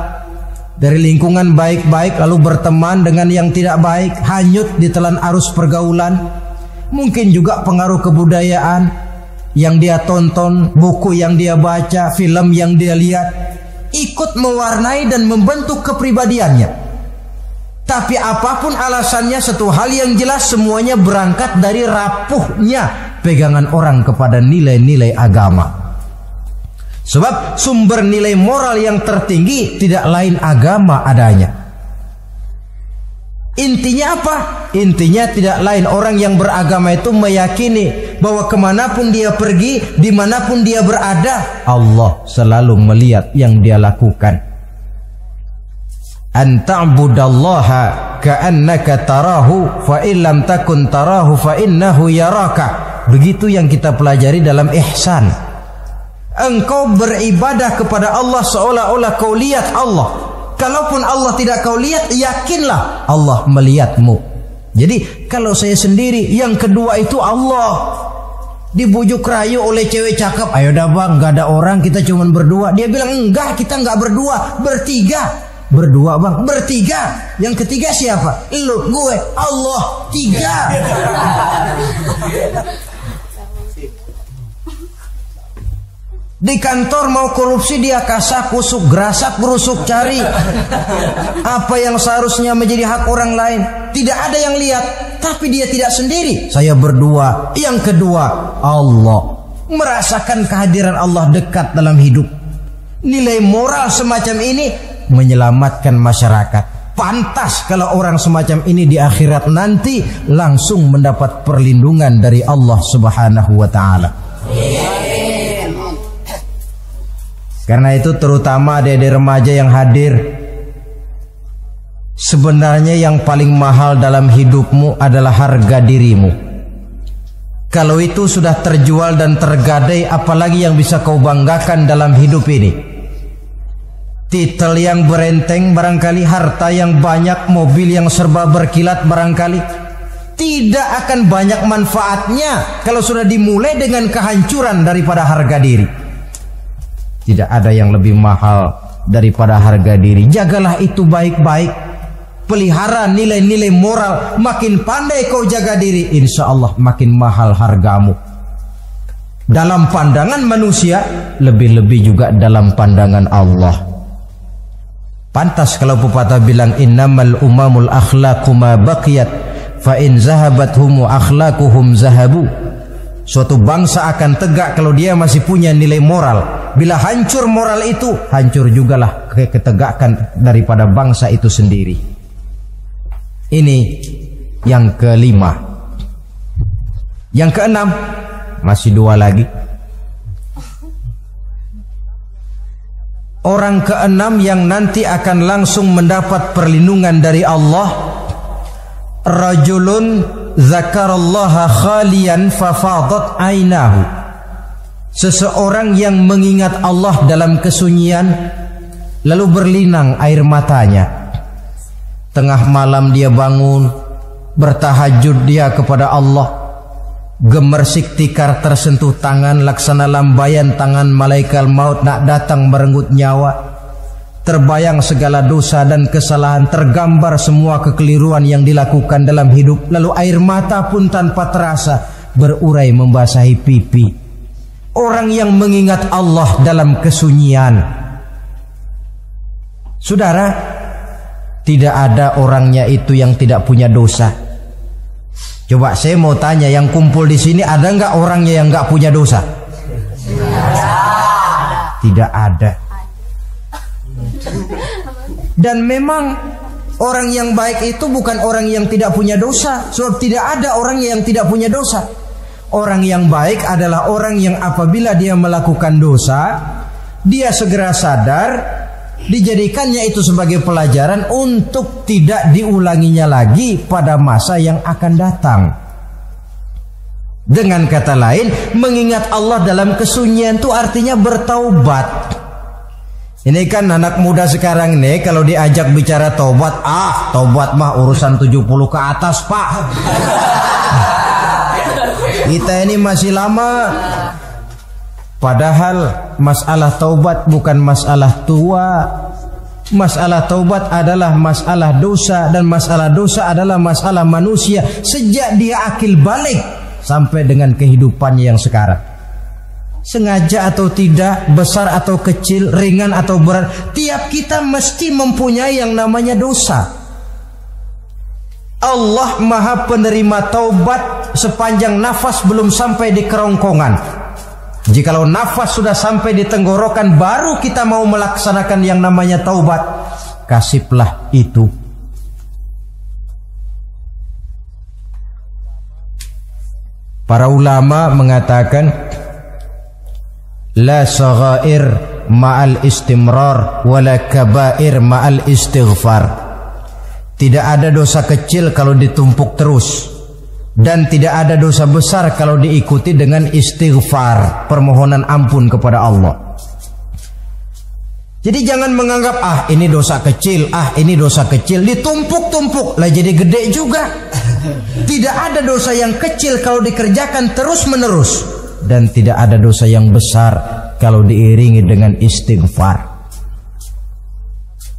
dari lingkungan baik-baik lalu berteman dengan yang tidak baik, hanyut ditelan arus pergaulan. Mungkin juga pengaruh kebudayaan yang dia tonton, buku yang dia baca, film yang dia lihat, ikut mewarnai dan membentuk kepribadiannya. Tapi apapun alasannya, satu hal yang jelas, semuanya berangkat dari rapuhnya pegangan orang kepada nilai-nilai agama. Sebab sumber nilai moral yang tertinggi tidak lain agama adanya. Intinya apa? Intinya tidak lain, orang yang beragama itu meyakini bahwa kemanapun dia pergi, dimanapun dia berada, Allah selalu melihat yang dia lakukan. An ta'budallaha ka'annaka tarahu fa illam takun tarahu fa innahu yaraka. Begitu yang kita pelajari dalam ihsan. Engkau beribadah kepada Allah seolah-olah kau lihat Allah. Kalaupun Allah tidak kau lihat, yakinlah Allah melihatmu. Jadi kalau saya sendiri, yang kedua itu Allah. Dibujuk rayu oleh cewek cakep, ayo dah bang, gak ada orang, kita cuma berdua. Dia bilang enggak, kita enggak berdua, bertiga. Berdua bang, bertiga. Yang ketiga siapa? Lu, gue, Allah, tiga. Di kantor mau korupsi dia kasak kusuk, gerasak gerusuk cari apa yang seharusnya menjadi hak orang lain. Tidak ada yang lihat, tapi dia tidak sendiri. Saya berdua. Yang kedua, Allah. Merasakan kehadiran Allah dekat dalam hidup. Nilai moral semacam ini menyelamatkan masyarakat. Pantas kalau orang semacam ini di akhirat nanti langsung mendapat perlindungan dari Allah Subhanahu wa ta'ala. Karena itu terutama adik-adik remaja yang hadir, sebenarnya yang paling mahal dalam hidupmu adalah harga dirimu. Kalau itu sudah terjual dan tergadai, apalagi yang bisa kau banggakan dalam hidup ini? Titel yang berenteng barangkali, harta yang banyak, mobil yang serba berkilat barangkali. Tidak akan banyak manfaatnya kalau sudah dimulai dengan kehancuran daripada harga diri. Tidak ada yang lebih mahal daripada harga diri. Jagalah itu baik-baik. Pelihara nilai-nilai moral. Makin pandai kau jaga diri, insya Allah makin mahal hargamu. Dalam pandangan manusia, lebih-lebih juga dalam pandangan Allah. Pantas kalau pepatah bilang, innamal umamul akhlaqu ma baqiyat fa in zahabathum akhlaquhum zahabu. Suatu bangsa akan tegak kalau dia masih punya nilai moral. Bila hancur moral itu, hancur jugalah ketegakan daripada bangsa itu sendiri. Ini yang kelima. Yang keenam, masih dua lagi. Orang keenam yang nanti akan langsung mendapat perlindungan dari Allah, rajulun zakarallaha khalian fafadat ainahu. Seseorang yang mengingat Allah dalam kesunyian, lalu berlinang air matanya. Tengah malam dia bangun, bertahajud dia kepada Allah. Gemersik tikar tersentuh tangan, laksana lambaian tangan malaikat maut nak datang merenggut nyawa. Terbayang segala dosa dan kesalahan, tergambar semua kekeliruan yang dilakukan dalam hidup. Lalu air mata pun tanpa terasa berurai membasahi pipi. Orang yang mengingat Allah dalam kesunyian. Saudara, tidak ada orangnya itu yang tidak punya dosa. Coba saya mau tanya, yang kumpul di sini ada nggak orangnya yang nggak punya dosa? Tidak ada. Dan memang orang yang baik itu bukan orang yang tidak punya dosa, sebab tidak ada orang yang tidak punya dosa. Orang yang baik adalah orang yang apabila dia melakukan dosa, dia segera sadar, dijadikannya itu sebagai pelajaran untuk tidak diulanginya lagi pada masa yang akan datang. Dengan kata lain, mengingat Allah dalam kesunyian itu artinya bertaubat. Ini kan anak muda sekarang nih, kalau diajak bicara taubat, taubat mah urusan 70 ke atas, Pak. Kita ini masih lama. Padahal masalah taubat bukan masalah tua. Masalah taubat adalah masalah dosa, dan masalah dosa adalah masalah manusia sejak dia akil balik sampai dengan kehidupannya yang sekarang. Sengaja atau tidak, besar atau kecil, ringan atau berat, tiap kita mesti mempunyai yang namanya dosa. Allah Maha penerima taubat sepanjang nafas belum sampai di kerongkongan. Jikalau nafas sudah sampai di tenggorokan, baru kita mau melaksanakan yang namanya taubat. Kasihlah itu. Para ulama mengatakan, la saghair ma'al istimrar wala kabair ma'al istighfar. Tidak ada dosa kecil kalau ditumpuk terus, dan tidak ada dosa besar kalau diikuti dengan istighfar, permohonan ampun kepada Allah. Jadi jangan menganggap ini dosa kecil, ini dosa kecil, ditumpuk-tumpuk lah jadi gede juga. Tidak ada dosa yang kecil kalau dikerjakan terus-menerus, dan tidak ada dosa yang besar kalau diiringi dengan istighfar.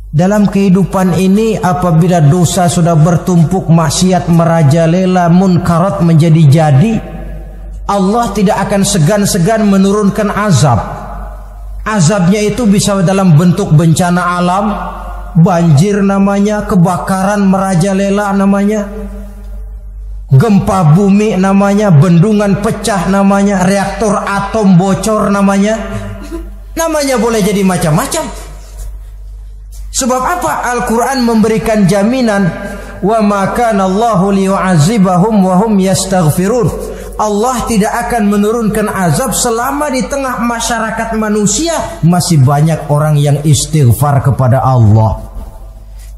Dalam kehidupan ini, apabila dosa sudah bertumpuk, maksiat merajalela, munkarat menjadi jadi, Allah tidak akan segan-segan menurunkan azab. Azabnya itu bisa dalam bentuk bencana alam, banjir namanya, kebakaran merajalela namanya, gempa bumi namanya, bendungan pecah namanya, reaktor atom bocor namanya. Namanya boleh jadi macam-macam. Sebab apa? Al-Quran memberikan jaminan, wa ma kana Allahu liyu'adzibahum wa hum yastaghfirun. Allah tidak akan menurunkan azab selama di tengah masyarakat manusia masih banyak orang yang istighfar kepada Allah.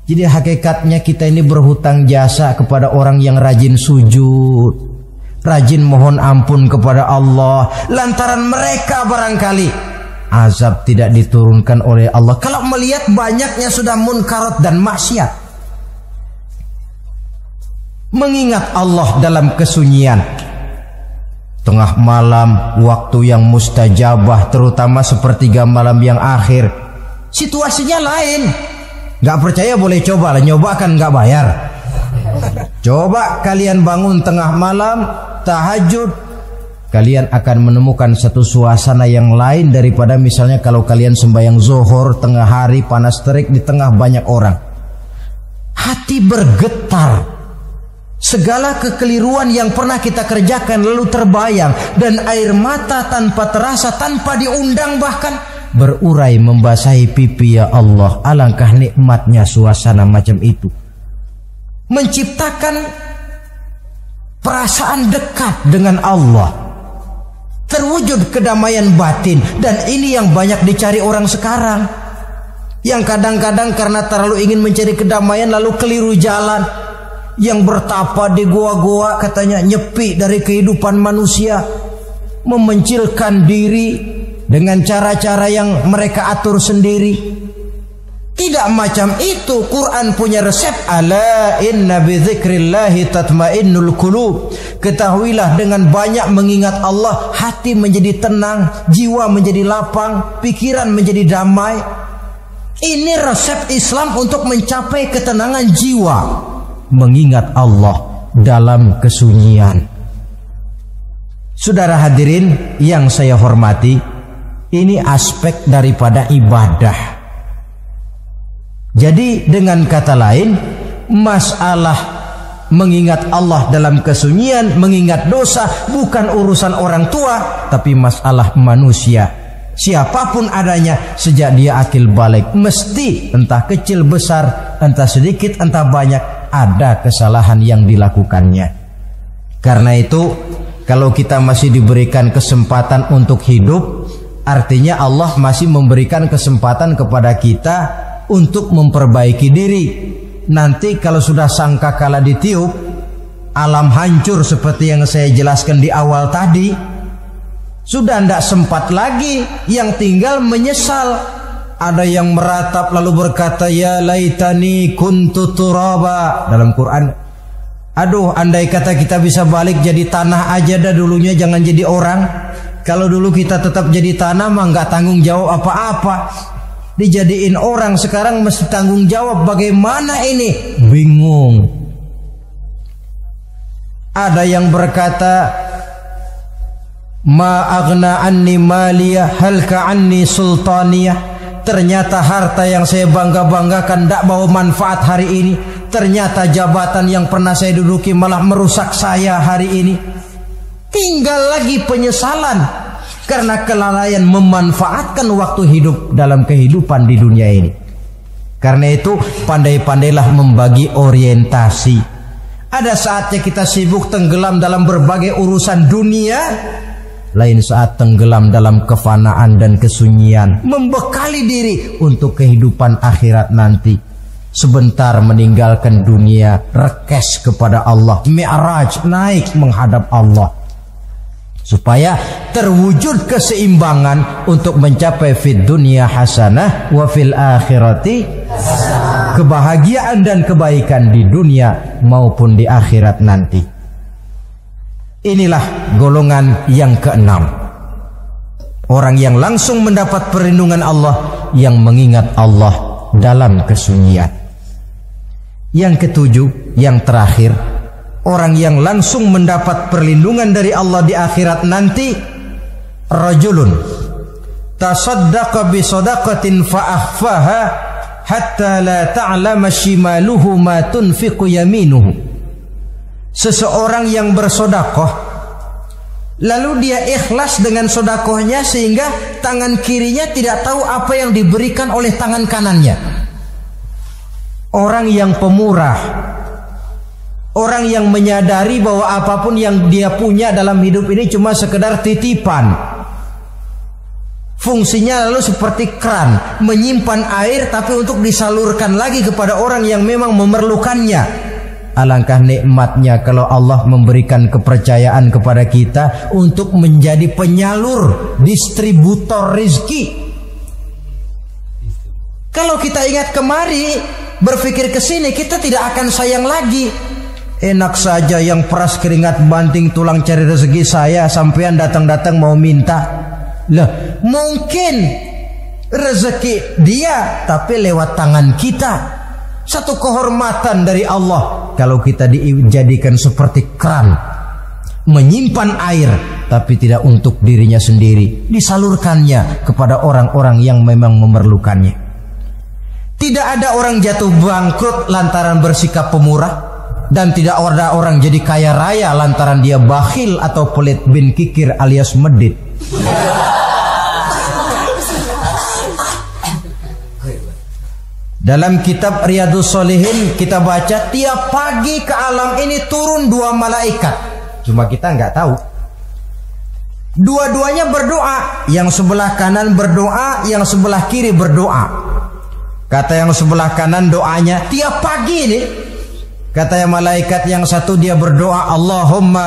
Jadi hakikatnya kita ini berhutang jasa kepada orang yang rajin sujud, rajin mohon ampun kepada Allah. Lantaran mereka barangkali azab tidak diturunkan oleh Allah kalau melihat banyaknya sudah munkarat dan maksiat. Mengingat Allah dalam kesunyian, tengah malam, waktu yang mustajabah, terutama sepertiga malam yang akhir, situasinya lain. Gak percaya boleh coba lah, nyoba kan gak bayar. Coba kalian bangun tengah malam, tahajud, kalian akan menemukan satu suasana yang lain daripada misalnya kalau kalian sembahyang zuhur tengah hari panas terik di tengah banyak orang. Hati bergetar. Segala kekeliruan yang pernah kita kerjakan lalu terbayang, dan air mata tanpa terasa, tanpa diundang bahkan berurai membasahi pipi. Ya Allah, alangkah nikmatnya suasana macam itu. Menciptakan perasaan dekat dengan Allah, terwujud kedamaian batin. Dan ini yang banyak dicari orang sekarang, yang kadang-kadang karena terlalu ingin mencari kedamaian lalu keliru jalan. Yang bertapa di goa-goa katanya nyepi dari kehidupan manusia, memencilkan diri dengan cara-cara yang mereka atur sendiri. Tidak macam itu. Quran punya resep. Ala inna bi dzikrillahi tatmainnul qulub. Ketahuilah, dengan banyak mengingat Allah, hati menjadi tenang, jiwa menjadi lapang, pikiran menjadi damai. Ini resep Islam untuk mencapai ketenangan jiwa. Mengingat Allah dalam kesunyian. Saudara hadirin yang saya hormati, ini aspek daripada ibadah. Jadi dengan kata lain, masalah mengingat Allah dalam kesunyian, mengingat dosa bukan urusan orang tua, tapi masalah manusia. Siapapun adanya, sejak dia akil balik, mesti entah kecil besar, entah sedikit entah banyak, ada kesalahan yang dilakukannya. Karena itu, kalau kita masih diberikan kesempatan untuk hidup, artinya Allah masih memberikan kesempatan kepada kita untuk memperbaiki diri. Nanti kalau sudah sangkakala ditiup, alam hancur seperti yang saya jelaskan di awal tadi, sudah tidak sempat lagi, yang tinggal menyesal. Ada yang meratap lalu berkata, ya laitani kuntu turaba. Dalam Quran, aduh andai kata kita bisa balik jadi tanah aja dah dulunya, jangan jadi orang. Kalau dulu kita tetap jadi tanah mah nggak tanggung jawab apa-apa. Dijadiin orang sekarang mesti tanggung jawab, bagaimana ini? Bingung. Ada yang berkata, ma aghna anni maliyah halka anni sultaniyah. Ternyata harta yang saya bangga-banggakan tidak bawa manfaat hari ini. Ternyata jabatan yang pernah saya duduki malah merusak saya hari ini. Tinggal lagi penyesalan karena kelalaian memanfaatkan waktu hidup dalam kehidupan di dunia ini. Karena itu pandai-pandailah membagi orientasi. Ada saatnya kita sibuk tenggelam dalam berbagai urusan dunia, lain saat tenggelam dalam kefanaan dan kesunyian, membekali diri untuk kehidupan akhirat nanti. Sebentar meninggalkan dunia, rekes kepada Allah, mi'raj, naik menghadap Allah, supaya terwujud keseimbangan untuk mencapai fid dunya hasanah wa fil akhirati hasanah, kebahagiaan dan kebaikan di dunia maupun di akhirat nanti. Inilah golongan yang keenam, orang yang langsung mendapat perlindungan Allah, yang mengingat Allah dalam kesunyian. Yang ketujuh, yang terakhir, orang yang langsung mendapat perlindungan dari Allah di akhirat nanti, rajulun tasaddaqa bi sadaqatin fa akhfaha hatta la ta'lama shimaluhu ma tunfiqu yaminuhu. Seseorang yang bersodakoh, lalu dia ikhlas dengan sodakohnya sehingga tangan kirinya tidak tahu apa yang diberikan oleh tangan kanannya. Orang yang pemurah, orang yang menyadari bahwa apapun yang dia punya dalam hidup ini cuma sekedar titipan. Fungsinya lalu seperti keran, menyimpan air tapi untuk disalurkan lagi kepada orang yang memang memerlukannya. Alangkah nikmatnya kalau Allah memberikan kepercayaan kepada kita untuk menjadi penyalur, distributor rezeki. Kalau kita ingat kemari, berpikir ke sini, kita tidak akan sayang lagi. Enak saja yang peras keringat banting tulang cari rezeki saya, sampean datang-datang mau minta. Lah, mungkin rezeki dia tapi lewat tangan kita. Satu kehormatan dari Allah kalau kita dijadikan seperti keran, menyimpan air tapi tidak untuk dirinya sendiri, disalurkannya kepada orang-orang yang memang memerlukannya. Tidak ada orang jatuh bangkrut lantaran bersikap pemurah, dan tidak ada orang jadi kaya raya lantaran dia bakhil atau pelit bin kikir alias medit. Dalam kitab Riyadhus Shalihin kita baca, tiap pagi ke alam ini turun 2 malaikat. Cuma kita nggak tahu. Dua-duanya berdoa, yang sebelah kanan berdoa, yang sebelah kiri berdoa. Kata yang sebelah kanan doanya tiap pagi ini, kata yang malaikat yang satu dia berdoa, Allahumma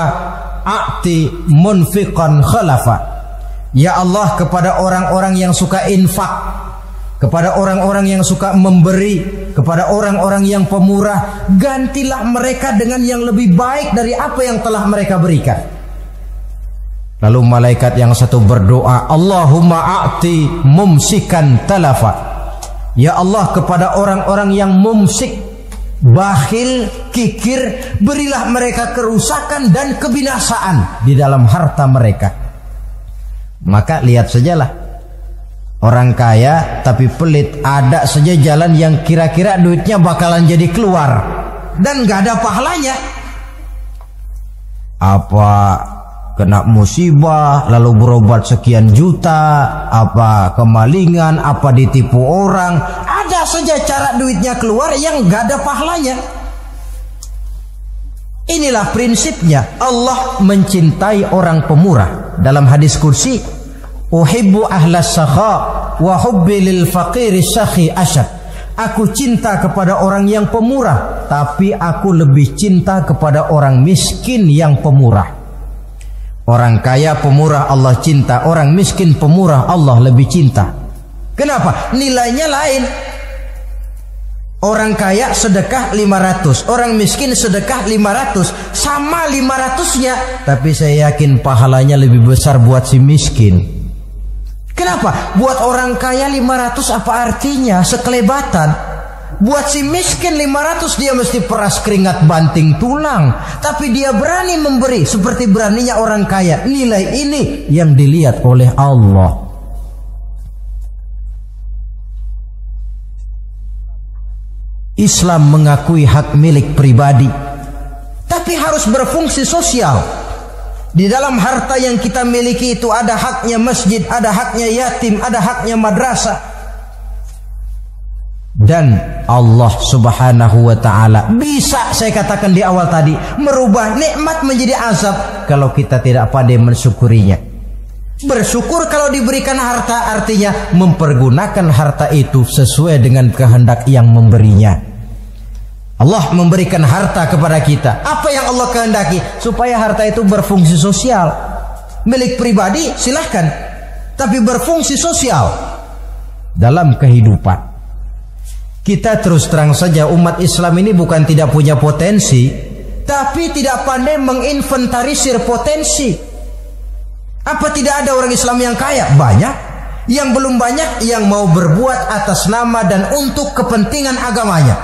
a'ti munfiqan khalafa. Ya Allah, kepada orang-orang yang suka infak, kepada orang-orang yang suka memberi, kepada orang-orang yang pemurah, gantilah mereka dengan yang lebih baik dari apa yang telah mereka berikan. Lalu malaikat yang satu berdoa, Allahumma a'ti mumsikan talafa. Ya Allah, kepada orang-orang yang mumsik, bakhil, kikir, berilah mereka kerusakan dan kebinasaan di dalam harta mereka. Maka lihat sajalah, Orang kaya tapi pelit, ada saja jalan yang kira-kira duitnya bakalan jadi keluar dan gak ada pahalanya. Apa kena musibah lalu berobat sekian juta, apa kemalingan, apa ditipu orang, ada saja cara duitnya keluar yang gak ada pahalanya. Inilah prinsipnya. Allah mencintai orang pemurah. Dalam hadis kursi, uhibbu ahlas sakha wa hubbi lil faqiri syakhi asyad. Aku cinta kepada orang yang pemurah, tapi aku lebih cinta kepada orang miskin yang pemurah. Orang kaya pemurah Allah cinta, orang miskin pemurah Allah lebih cinta. Kenapa? Nilainya lain. Orang kaya sedekah 500, orang miskin sedekah 500, sama 500-nya, tapi saya yakin pahalanya lebih besar buat si miskin. Kenapa? Buat orang kaya 500 apa artinya? Sekelebatan. Buat si miskin 500 dia mesti peras keringat banting tulang, tapi dia berani memberi seperti beraninya orang kaya. Nilai ini yang dilihat oleh Allah. Islam mengakui hak milik pribadi, tapi harus berfungsi sosial. Di dalam harta yang kita miliki itu ada haknya masjid, ada haknya yatim, ada haknya madrasah. Dan Allah Subhanahu wa ta'ala bisa, saya katakan di awal tadi, merubah nikmat menjadi azab kalau kita tidak pandai mensyukurinya. Bersyukur kalau diberikan harta artinya mempergunakan harta itu sesuai dengan kehendak yang memberinya. Allah memberikan harta kepada kita. Apa yang Allah kehendaki? Supaya harta itu berfungsi sosial. Milik pribadi silahkan, tapi berfungsi sosial dalam kehidupan. Kita terus terang saja, umat Islam ini bukan tidak punya potensi, tapi tidak pandai menginventarisir potensi. Apa tidak ada orang Islam yang kaya? Banyak. Yang belum banyak yang mau berbuat atas nama dan untuk kepentingan agamanya.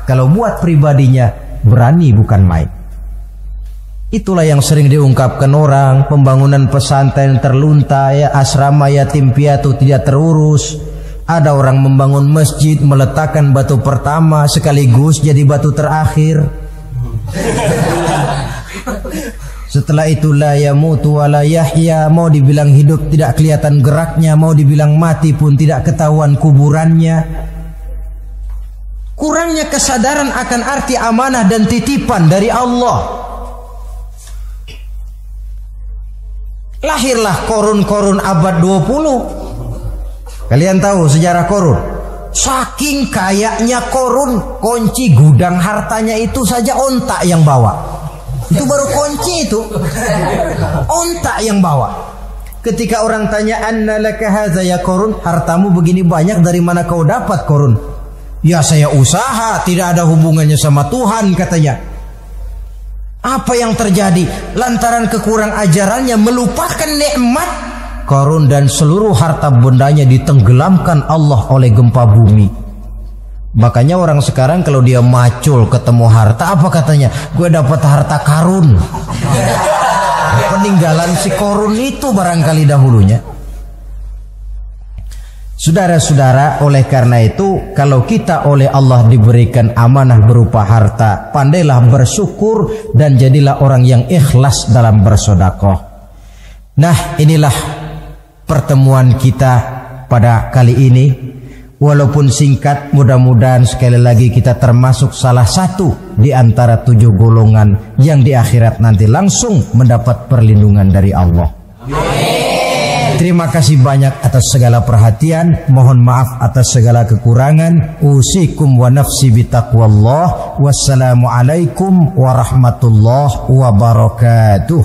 Kalau buat pribadinya berani bukan main. Itulah yang sering diungkapkan orang, pembangunan pesantren terlunta, ya, asrama yatim piatu tidak terurus. Ada orang membangun masjid, meletakkan batu pertama sekaligus jadi batu terakhir. Setelah itu la yamutu wa la yahya, mau dibilang hidup tidak kelihatan geraknya, mau dibilang mati pun tidak ketahuan kuburannya. Kurangnya kesadaran akan arti amanah dan titipan dari Allah. Lahirlah korun-korun abad 20. Kalian tahu sejarah korun? Saking kayanya korun, kunci gudang hartanya itu saja onta yang bawa. Itu baru kunci itu. Onta yang bawa. Ketika orang tanya, anna laka hadza ya korun, hartamu begini banyak dari mana kau dapat korun? Ya saya usaha, tidak ada hubungannya sama Tuhan katanya. Apa yang terjadi? Lantaran kekurang ajarannya melupakan nikmat, korun dan seluruh harta bendanya ditenggelamkan Allah oleh gempa bumi. Makanya orang sekarang kalau dia macul ketemu harta, apa katanya? Gue dapat harta karun. Peninggalan si korun itu barangkali dahulunya. Saudara-saudara, oleh karena itu kalau kita oleh Allah diberikan amanah berupa harta, pandailah bersyukur dan jadilah orang yang ikhlas dalam bersedekah. Nah, inilah pertemuan kita pada kali ini. Walaupun singkat, mudah-mudahan sekali lagi kita termasuk salah satu di antara 7 golongan yang di akhirat nanti langsung mendapat perlindungan dari Allah. Amin. Terima kasih banyak atas segala perhatian. Mohon maaf atas segala kekurangan. Usikum wa nafsi bitaqwallah. Wassalamualaikum warahmatullahi wabarakatuh.